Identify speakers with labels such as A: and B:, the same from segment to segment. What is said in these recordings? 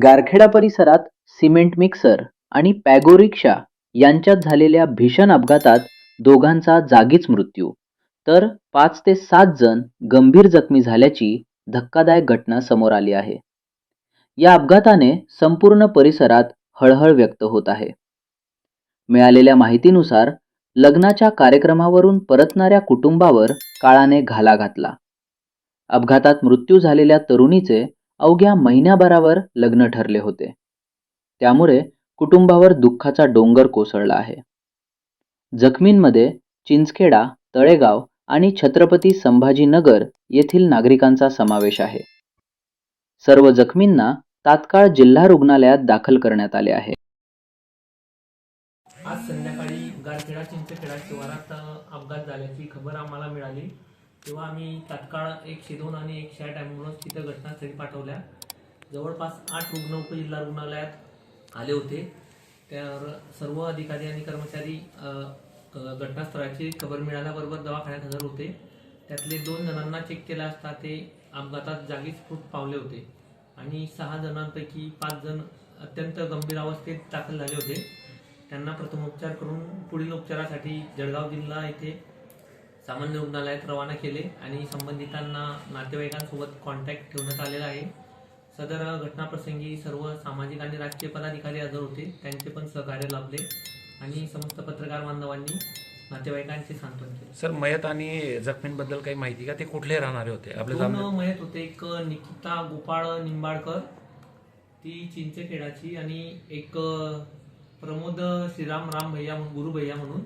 A: गारखेडा परिसरात cement mixer आणि पॅगो रिक्षा यांच्यात झालेल्या भीषण अपघातात दोघांचा जागीच मृत्यू, तर 5 ते 7 जण गंभीर जखमी झाल्याची धक्कादायक घटना समोर आली आहे. या अपघाताने संपूर्ण परिसरात हळहळ व्यक्त होत आहे. मिळालेल्या माहितीनुसार लग्नाच्या कार्यक्रमावरून परतणाऱ्या कुटुंबावर काळाने घाला घातला. अपघातात मृत्यू झालेल्या तरुणीचे अवघ्या महिन्याभरावर लग्न ठरले होते. त्यामुळे कुटुंबावर दुःखाचा डोंगर कोसळला आहे. जखमींमध्ये चिंचखेडा, तळेगाव आणि छत्रपती संभाजीनगर येथील नागरिकांचा समावेश आहे. सर्व जखमींना तात्काळ जिल्हा रुग्णालयात दाखल करण्यात आले आहे.
B: आज संध्याकाळी गारखेडा चिंचखेडा शिवारात अपघात झाल्याची खबर आम्हाला मिळाली. तेव्हा आम्ही तात्काळ 102 आणि 108 ॲम्ब्युलन्स तिथं घटनास्थळी पाठवल्या. जवळपास 8 रुग्ण उपजिल्हा रुग्णालयात आले होते. त्यावर सर्व अधिकारी आणि कर्मचारी घटनास्थळाची खबर मिळाल्याबरोबर दवाखान्यात हजर होते. त्यातले 2 जणांना चेक केला असता ते अपघातात जागीच मृत पावले होते आणि 6 जणांपैकी 5 जण अत्यंत गंभीर अवस्थेत दाखल झाले होते. त्यांना प्रथमोपचार करून पुढील उपचारासाठी जळगाव जिल्हा येथे सामान्य रुग्णालयात रवाना केले आणि संबंधितांना नातेवाईकांसोबत कॉन्टॅक्ट ठेवण्यात आलेला आहे. सदर घटनाप्रसंगी सर्व सामाजिक आणि राजकीय पदाधिकारी हजर होते. त्यांचे पण सहकार्य लाभले आणि समस्त पत्रकार बांधवांनी नातेवाईकांचे सांत्वन केले.
C: सर, मयत आणि जखमींबद्दल काही माहिती का? ते कुठले राहणारे होते? आपले
B: 2 मयत होते. एक निकिता गोपाळ निंबाळकर, ती चिंचखेडाची, आणि एक प्रमोद श्रीराम राम भैया गुरु भैया म्हणून,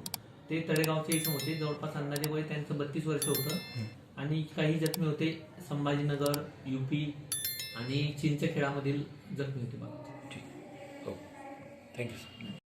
B: ते तळेगावचे इसम होते. जवळपास अंदाजे वय त्यांचं 32 वर्ष होतं. आणि काही जखमी होते संभाजीनगर, UP आणि चिंचखेडामधील जखमी होते.
C: ठीक. हो, थँक्यू सर.